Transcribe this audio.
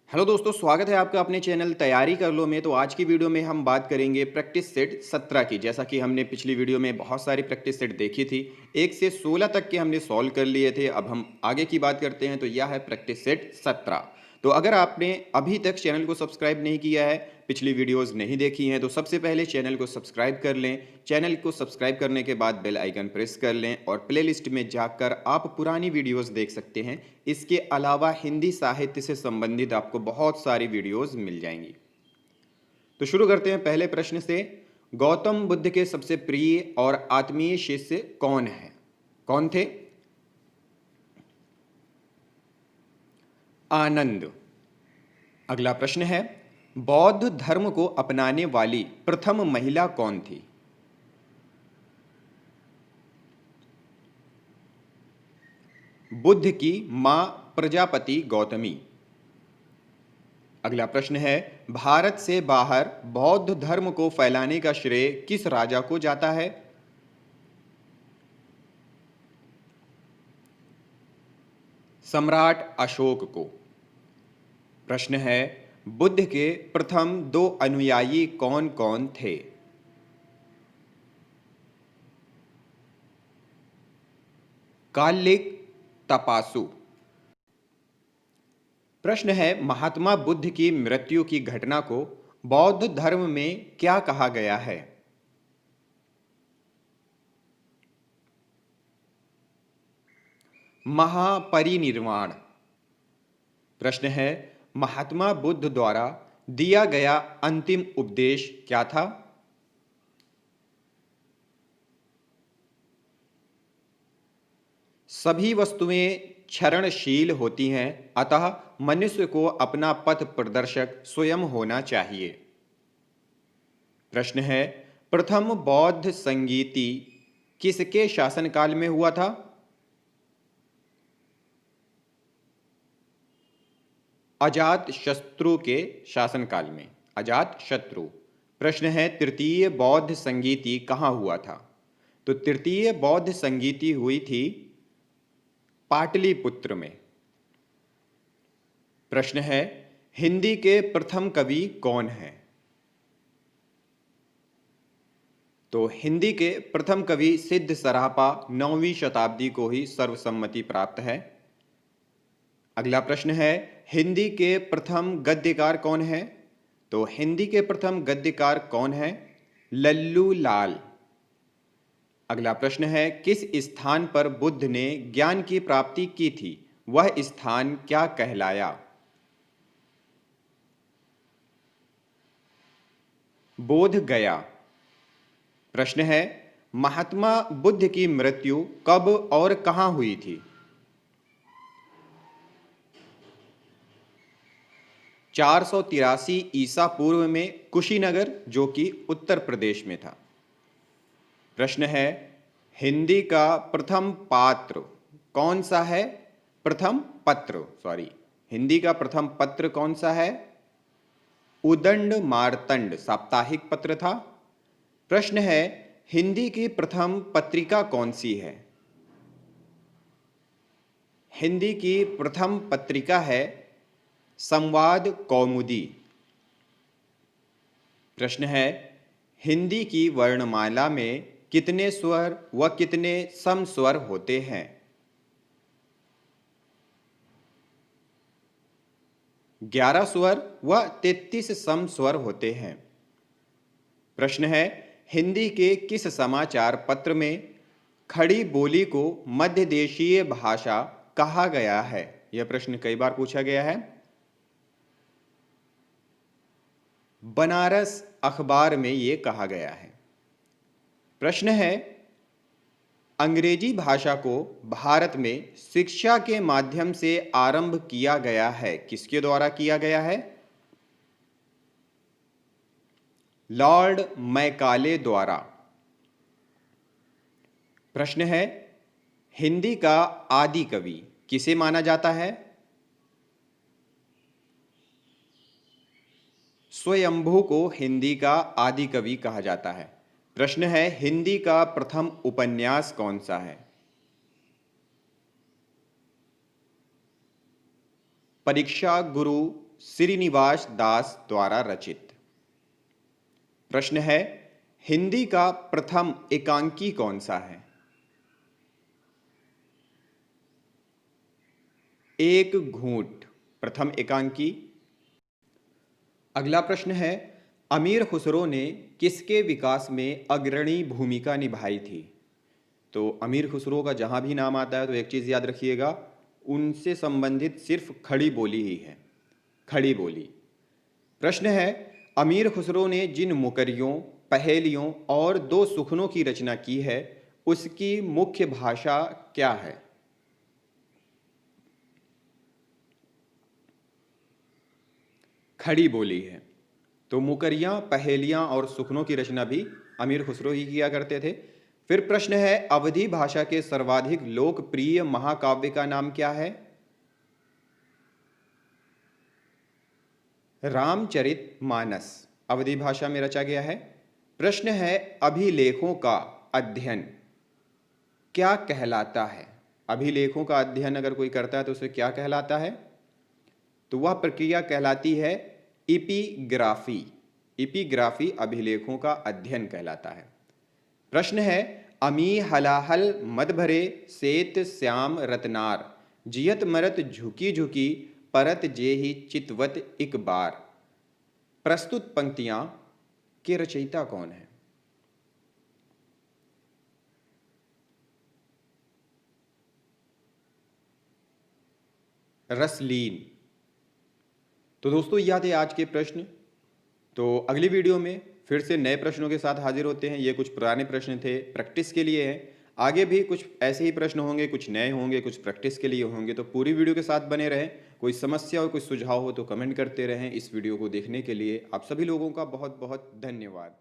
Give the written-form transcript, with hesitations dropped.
Hello दोस्तों, स्वागत है आपका अपने चैनल तैयारी कर लो में। तो आज की वीडियो में हम बात करेंगे प्रैक्टिस सेट 17 की। जैसा कि हमने पिछली वीडियो में बहुत सारी प्रैक्टिस सेट देखी थी, 1 से 16 तक के हमने सॉल्व कर लिए थे। अब हम आगे की बात करते हैं, तो यह है प्रैक्टिस सेट 17। तो अगर आपने अभी तक चैनल को सब्सक्राइब नहीं किया है, पिछली वीडियोस नहीं देखी हैं, तो सबसे पहले चैनल को सब्सक्राइब कर लें। चैनल को सब्सक्राइब करने के बाद बेल आइकन प्रेस कर लें और प्लेलिस्ट में जाकर आप पुरानी वीडियोस देख सकते हैं। इसके अलावा हिंदी साहित्य से संबंधित आपको बहुत सारी वीडियोस मिल जाएंगी। तो शुरू करते हैं पहले प्रश्न से। गौतम बुद्ध के सबसे प्रिय और आत्मीय शिष्य कौन है? कौन थे? आनंद। अगला प्रश्न है, बौद्ध धर्म को अपनाने वाली प्रथम महिला कौन थी? बुद्ध की मां प्रजापति गौतमी। अगला प्रश्न है, भारत से बाहर बौद्ध धर्म को फैलाने का श्रेय किस राजा को जाता है? सम्राट अशोक को। प्रश्न है, बुद्ध के प्रथम 2 अनुयायी कौन कौन थे? कालिक, तपासु। प्रश्न है, महात्मा बुद्ध की मृत्यु की घटना को बौद्ध धर्म में क्या कहा गया है? महापरिनिर्वाण। प्रश्न है, महात्मा बुद्ध द्वारा दिया गया अंतिम उपदेश क्या था? सभी वस्तुएं क्षरणशील होती हैं, अतः मनुष्य को अपना पथ प्रदर्शक स्वयं होना चाहिए। प्रश्न है, प्रथम बौद्ध संगीति किसके शासनकाल में हुआ था? अजात शत्रु के शासनकाल में। अजात शत्रु। प्रश्न है, तृतीय बौद्ध संगीति कहाँ हुआ था? तो तृतीय बौद्ध संगीति हुई थी पाटलिपुत्र में। प्रश्न है, हिंदी के प्रथम कवि कौन हैं? तो हिंदी के प्रथम कवि सिद्ध सरापा 9वीं शताब्दी को ही सर्वसम्मति प्राप्त है। अगला प्रश्न है, हिंदी के प्रथम गद्यकार कौन है? तो हिंदी के प्रथम गद्यकार कौन है? लल्लू लाल। अगला प्रश्न है, किस स्थान पर बुद्ध ने ज्ञान की प्राप्ति की थी? वह स्थान क्या कहलाया? बोध गया। प्रश्न है, महात्मा बुद्ध की मृत्यु कब और कहां हुई थी? 483 ईसा पूर्व में कुशीनगर, जो कि उत्तर प्रदेश में था। प्रश्न है, हिंदी का प्रथम पात्र कौन सा है? प्रथम पत्र, सॉरी, हिंदी का प्रथम पत्र कौन सा है? उदंड मार्तंड साप्ताहिक पत्र था। प्रश्न है, हिंदी की प्रथम पत्रिका कौन सी है? हिंदी की प्रथम पत्रिका है संवाद कौमुदी। प्रश्न है, हिंदी की वर्णमाला में कितने स्वर व कितने समस्वर होते हैं? 11 स्वर व 33 समस्वर होते हैं। प्रश्न है, हिंदी के किस समाचार पत्र में खड़ी बोली को मध्य देशीय भाषा कहा गया है? यह प्रश्न कई बार पूछा गया है। बनारस अखबार में यह कहा गया है। प्रश्न है, अंग्रेजी भाषा को भारत में शिक्षा के माध्यम से आरंभ किया गया है, किसके द्वारा किया गया है? लॉर्ड मैकाले द्वारा। प्रश्न है, हिंदी का आदि कवि किसे माना जाता है? स्वयंभू को हिंदी का आदि कवि कहा जाता है। प्रश्न है, हिंदी का प्रथम उपन्यास कौन सा है? परीक्षा गुरु श्रीनिवास दास द्वारा रचित। प्रश्न है, हिंदी का प्रथम एकांकी कौन सा है? एक घूंट प्रथम एकांकी। अगला प्रश्न है, अमीर खुसरो ने किसके विकास में अग्रणी भूमिका निभाई थी? तो अमीर खुसरो का जहां भी नाम आता है तो एक चीज याद रखिएगा, उनसे संबंधित सिर्फ खड़ी बोली ही है, खड़ी बोली। प्रश्न है, अमीर खुसरो ने जिन मुकरियों, पहेलियों और दो सुखनों की रचना की है उसकी मुख्य भाषा क्या है? खड़ी बोली है। तो मुकरियां, पहेलियां और सुखनों की रचना भी अमीर खुसरो ही किया करते थे। फिर प्रश्न है, अवधी भाषा के सर्वाधिक लोकप्रिय महाकाव्य का नाम क्या है? रामचरितमानस अवधी भाषा में रचा गया है। प्रश्न है, अभिलेखों का अध्ययन क्या कहलाता है? अभिलेखों का अध्ययन अगर कोई करता है तो उसे क्या कहलाता है? तो वह प्रक्रिया कहलाती है इपिग्राफी। इपिग्राफी अभिलेखों का अध्ययन कहलाता है। प्रश्न है, अमी हलाहल मद भरे सेत श्याम रतनार जियत मरत झुकी झुकी परत जेहि चितवत एक बार। प्रस्तुत पंक्तियां के रचयिता कौन है? रसलीन। तो दोस्तों, यह थे आज के प्रश्न। तो अगली वीडियो में फिर से नए प्रश्नों के साथ हाजिर होते हैं। ये कुछ पुराने प्रश्न थे, प्रैक्टिस के लिए हैं। आगे भी कुछ ऐसे ही प्रश्न होंगे, कुछ नए होंगे, कुछ प्रैक्टिस के लिए होंगे। तो पूरी वीडियो के साथ बने रहें। कोई समस्या हो, कोई सुझाव हो तो कमेंट करते रहें। इस वीडियो को देखने के लिए आप सभी लोगों का बहुत बहुत धन्यवाद।